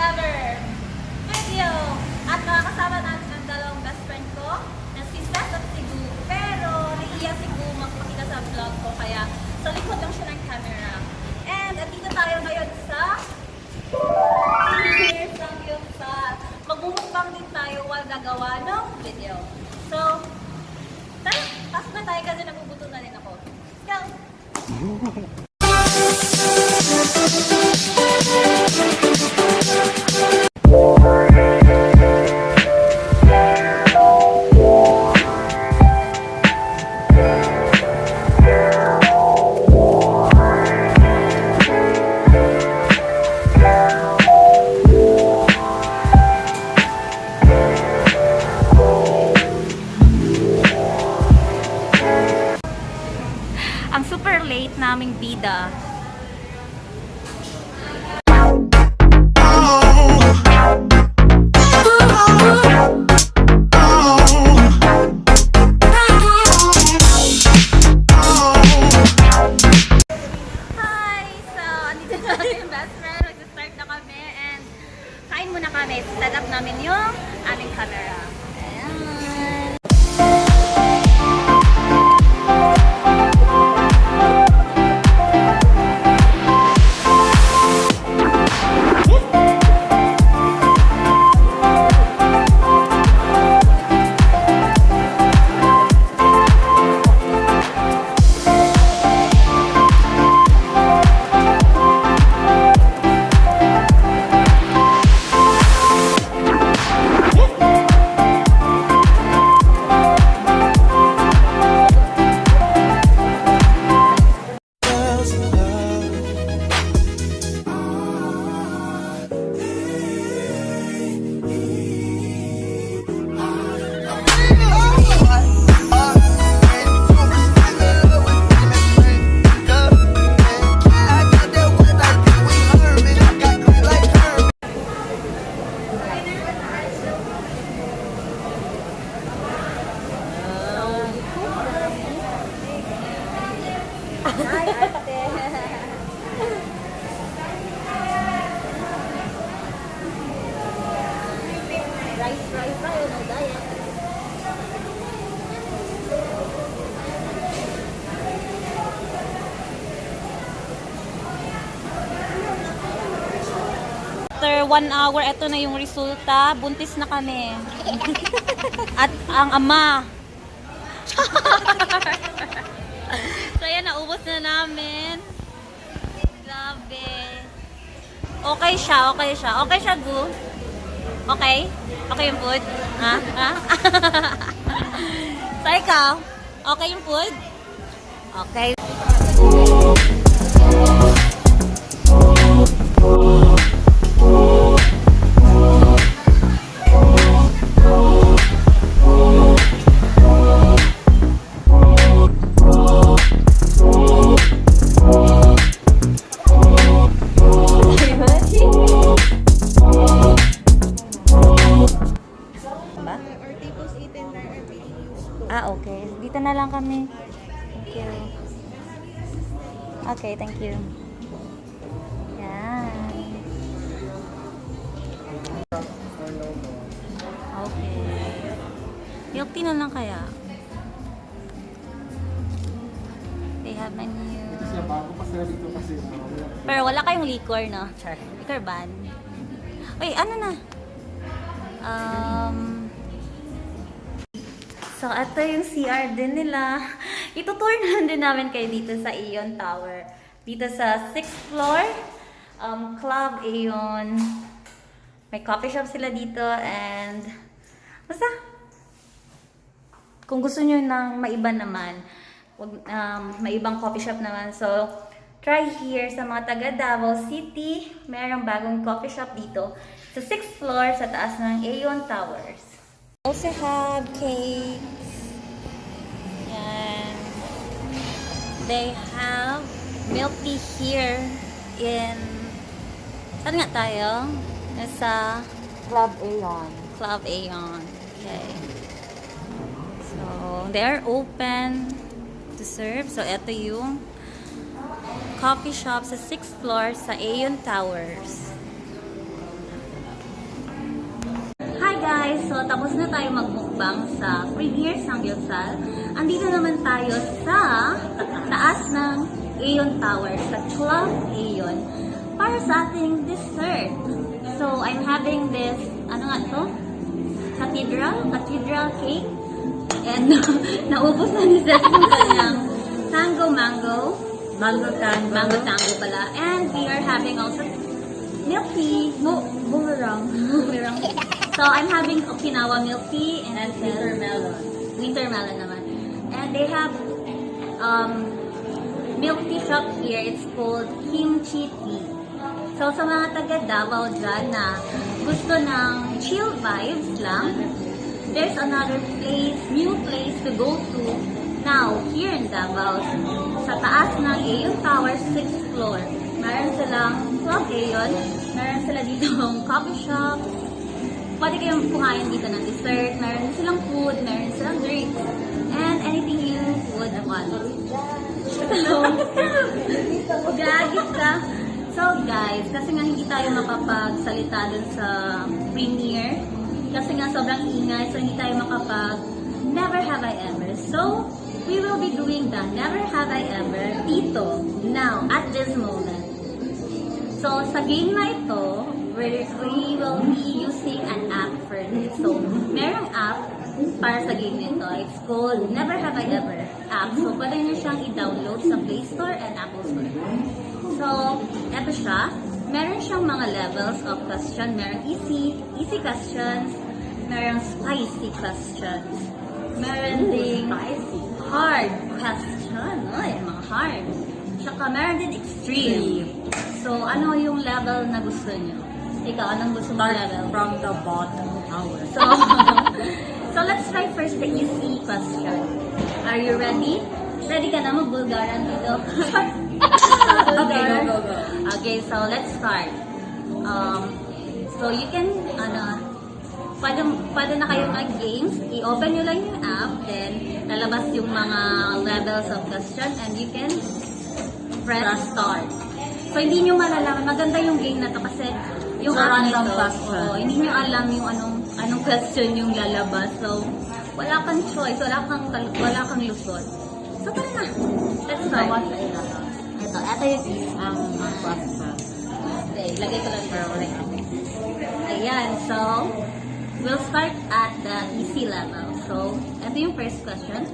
ever video. At makakasama natin ang dalawang best friend ko na si Seth at si Gu. Pero naiiyak si Gu magpakita sa vlog ko kaya sa likod lang siya ng camera. And andito tayo ngayon sa Cheers ng Yuksa. Magmumukbang din tayo while nagawa ng video. So, tara, pasok na tayo kasi nagugutom na rin ako. Let's go! Ang super late naming bida. Hi! So, andito na yung best friend. Mag-start na kami and kain muna kami. Set up namin yung aming camera. Ayan. Hi, ate. Rice tayo ng diet. After 1 hour, ito na yung resulta. Buntis na kami. At ang ama. So yan, naubos na namin. Grabe. Okay siya. Okay siya, Gu? Okay? Okay yung food? Ha? Ha? So ikaw, okay yung food? Okay. Ah, okay. Dito na lang kami. Thank you. Okay, thank you. Yan. Okay. Milk tea na lang kaya. They have menu. Pero wala kayong liquor, no? Char. Liquor ban. Uy, ano na? So, ito yung CR din nila. Itutour na din namin kayo dito sa Aeon Tower. Dito sa 6th floor, Club Aeon. May coffee shop sila dito and basta, kung gusto nyo ng maiba naman, may ibang coffee shop naman. So, try here sa mga taga Davao City. Mayroong bagong coffee shop dito sa 6th floor sa taas ng Aeon Towers. Also have cakes. Yan. They have milk tea here in... Saan nga tayo? Nasa Club Aeon. Club Aeon. Okay. So, they're open to serve. So, ito yung coffee shop sa 6th floor sa Aeon Towers. guys, so tapos na tayo magmukbang sa Premier Samgyeopsal. Andito naman tayo sa taas ng Aeon Tower, sa Club Aeon, para sa ating dessert. So, I'm having this, ano nga to? Cathedral cake. And naubos na ni Seth yung kanyang mango tango pala. And we are having also milk tea. Boomerang. So, I'm having Okinawa milk tea and winter melon naman. And they have milk tea shop here. It's called Kimchi Tea. So, sa mga taga Davao dyan na gusto ng chill vibes lang, there's another place, new place to go to now here in Davao. Sa taas ng Aeon Tower, 6th floor. Meron silang Club Aeon, meron sila dito coffee shop. Pwede kayong kumain dito ng dessert, meron silang food, meron silang drinks, and anything you would want. So, gagit ka. So guys, kasi nga hindi tayo makapagsalita dun sa premiere. Kasi nga sobrang ingay, so hindi tayo makapag Never Have I Ever. So, we will be doing the Never Have I Ever dito, now, at this moment. So, sa game na ito, we will be using an app for this. So, merong app para sa game nito. It's called Never Have I Ever app. So, pwede nyo siyang i-download sa Play Store and Apple Store. So, eto siya. Meron siyang mga levels of question. Meron easy questions. Meron spicy questions. Meron ding hard question. Ay, mga hard. Tsaka meron din extreme. So, ano yung level na gusto nyo? Ikaw, anong gusto mong level? From the bottom tower. So let's try first the easy question. Are you ready? Ready ka na mag-Bulgaran dito? Okay, go. Okay, so let's start. So you can, pwede na kayo mag-games. I-open nyo lang yung app, then lalabas yung mga levels of question, and you can press start. So hindi nyo malalaman, maganda yung game na to kasi yung So, app random nito, question. hindi nyo alam yung anong question yung lalabas. So wala kang choice, wala kang lusot. So tara na. Let's start. Ito yung Pasta. okay, lagay ko lang para wala. Ayan, so we'll start at the easy level. So, ito yung first question.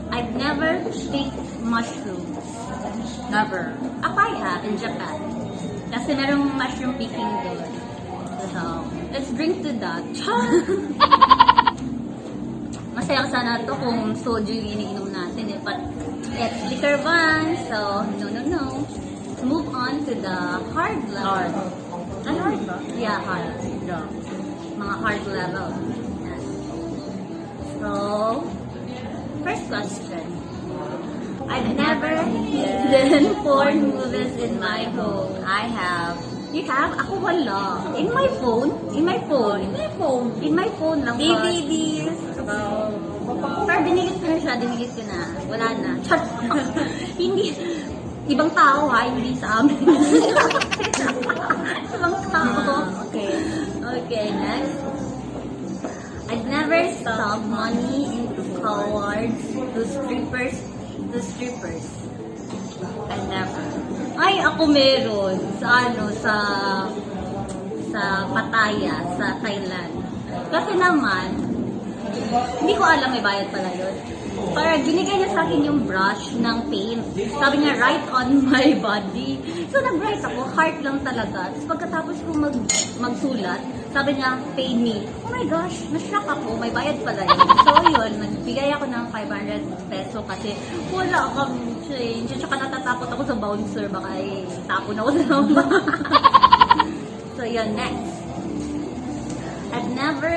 I've never picked mushrooms. Never. Ako I have in Japan. Kasi merong mushroom picking doon. So, let's drink to that. Masaya sana to kung soju yung iniinom natin eh. But it's liquor ban, so no. Let's move on to the hard level. Hard. Hard ba? Yeah, hard. Yeah. Mga hard level. Yan. So, first question. I've never hidden porn movies in my home. I have. You have? Ako wala. In my phone? In my phone lang. DVDs. Pero dinigit ko na siya, Wala na. Chat. Hindi. Ibang tao ha, hindi sa amin. Ibang tao. Okay, next. I've never stuck money into cards to strippers. I never. Ay, ako meron. Sa Pattaya, sa Thailand. Kasi naman, hindi ko alam may bayad pala yun. Para binigay niya sa akin yung brush ng paint. Sabi niya, write on my body. So, nag-write ako, heart lang talaga. Tapos pagkatapos ko magsulat, sabi niya, pay me. Oh my gosh, na-shock ako, may bayad pala yun. So, yun, nagbigay ako ng 500 peso kasi wala akong change. Tsaka natatakot ako sa bouncer, baka tapon ako sa lamba. So, yun, next. I've never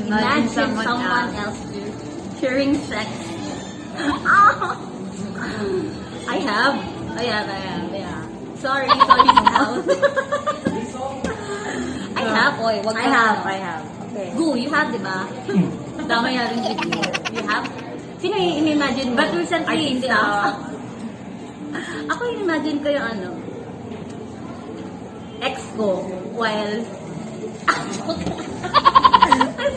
imagined someone else sharing sex. I have. Yeah. Sorry, Sal. I have, oy. Wag I have. Okay. Go, you have, di ba? Damay na rin video. You have? Sino yung in-imagine mo? But recently, Artista? Ako yung imagine ko yung ex ko while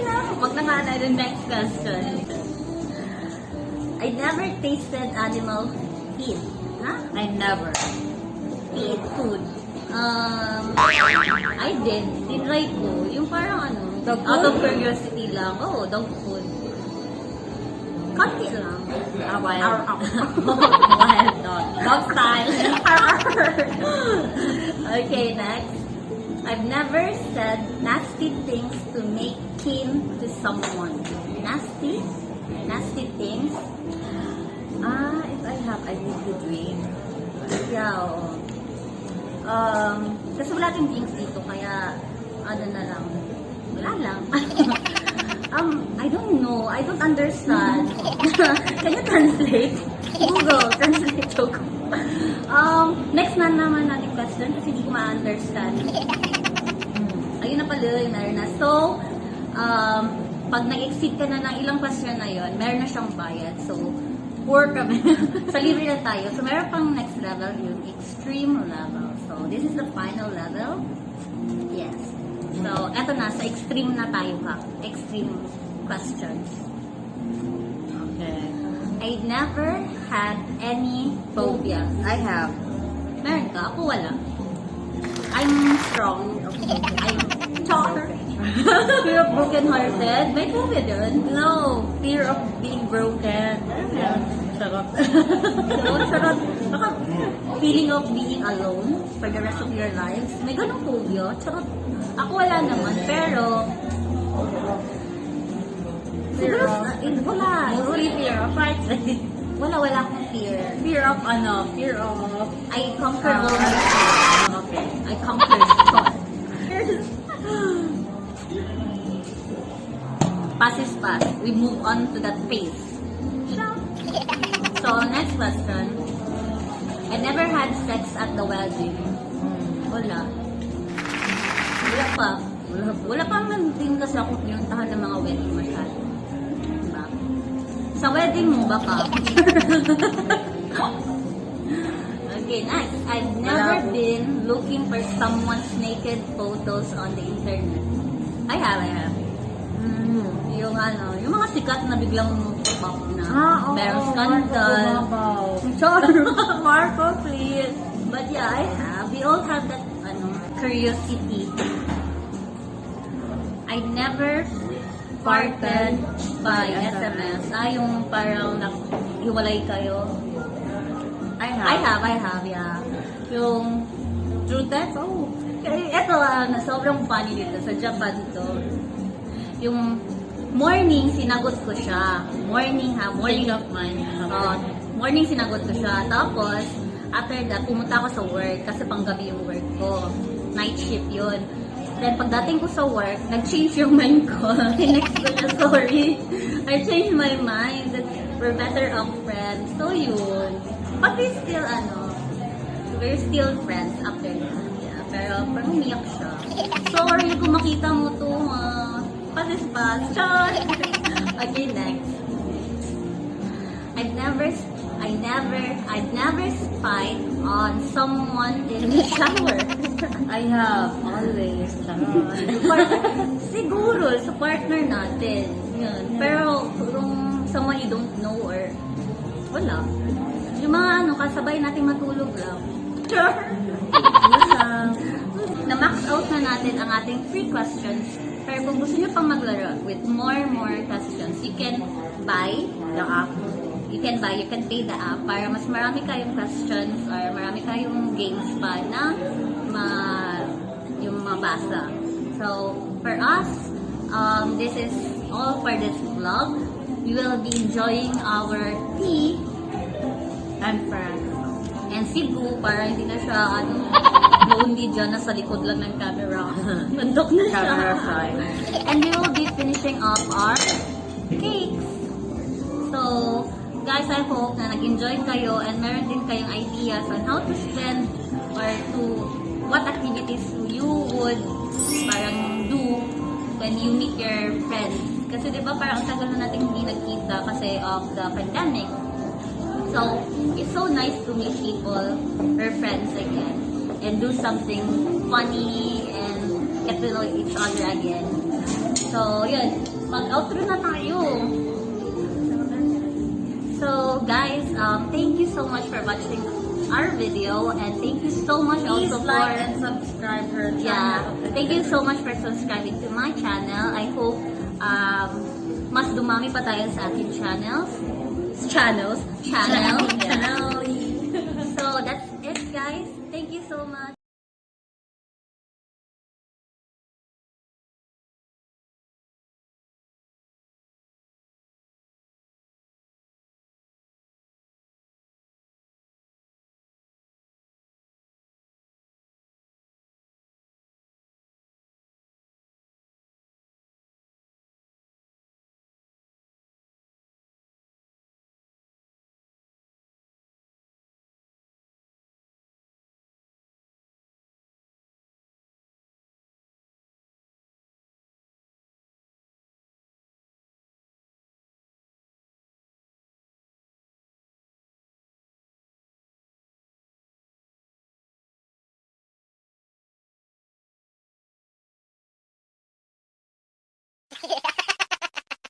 na. Wag na nga na yung next question. I never tasted animal feed. Ha? I never. Feed, food. I did. Tinry ko. Yung parang ano, Dog out of food? curiosity lang. Oo, dog food. Konti lang. Wild. Wild dog. Dog style. Okay, next. I've never said nasty things to make kin to someone. Nasty? Nasty things? If I have, I need to drink. Yeah, oo. Kasi wala tayong drinks dito, kaya ano na lang. Wala lang. I don't know. I don't understand. Can you translate? Google, translate joke. Next na naman natin question kasi hindi ko ma-understand. Ayun na pala, meron na. So, pag nag-exceed ka na ng ilang question na yon, meron na siyang bayad. So, poor kami. Sa libre na tayo. So, meron pang next level, yung extreme level. So, this is the final level. Yes. So, eto na, sa extreme na tayo ha. Extreme questions. Okay. I never had any phobia. I have. Meron ka? Ako wala. I'm strong. I'm char. Fear of broken-hearted. May phobia dun. No, fear of being broken. Sarap. So, sarap. Baka feeling of being alone for the rest of your lives. May ganong phobia. Charot. Ako wala naman. Pero, siguro, wala. Mostly fear of heights. Wala akong fear. Fear of Fear of... I conquer all my Okay. I conquered God. Past is past. We move on to that phase. So, next question. I never had sex at the wedding. Wala. Wala pa. Wala pa man din kasi ako pinuntahan ng mga wedding masyado. Diba? Sa wedding mo ba pa? Okay, next. I've never been looking for someone's naked photos on the internet. I have. Yung ano, yung mga sikat na biglang pop na. Merong scandal. Marco, please. But yeah, I have. We all have that curiosity. I never farted by SMS. Yung parang hiwalay kayo. I have, yeah. Yung true text, Ito, sobrang funny dito. Sa Japan to. Yung morning, sinagot ko siya. Morning of mine. Morning, sinagot ko siya. Tapos, after that, pumunta ako sa work kasi panggabi yung work ko. Night shift yun. Then, pagdating ko sa work, nag-change yung mind ko. Tinext ko siya, sorry. I changed my mind. We're better off friends. So, yun. But we're still friends after that. Yeah, pero parang umiyak siya. Sorry kung makita mo to, Pasis-pas. Char! Okay, next. I've never spied on someone in the shower. I have. Always. Siguro, sa partner natin. Yun. Pero, kung someone you don't know or wala. Yung mga kasabay natin matulog lang. Sure. Na-max out na natin ang ating free questions. Pero kung gusto nyo pang maglaro with more questions, you can buy the app. You can pay the app para mas marami kayong questions or marami kayong games pa na yung mabasa. So, for us, this is all for this vlog. We will be enjoying our tea And friends. and Cebu para hindi na siya lonely dyan, nasa likod lang ng camera. Nandok na siya. Camera shy. And we will be finishing up our cakes. So, guys, I hope na nag-enjoy kayo and meron din kayong ideas on how to spend or to what activities you would parang do when you meet your friends. Kasi diba parang tagal na natin hindi nagkita kasi of the pandemic. So, it's so nice to meet people or friends again and do something funny and get to know each other again. So, yun. Mag-outro na tayo. So, guys, thank you so much for watching our video and thank you so much Please also like for... and subscribe her channel. Yeah, thank you so much for subscribing to my channel. I hope mas dumami pa tayo sa ating channel. So, that's it, guys. Thank you so much.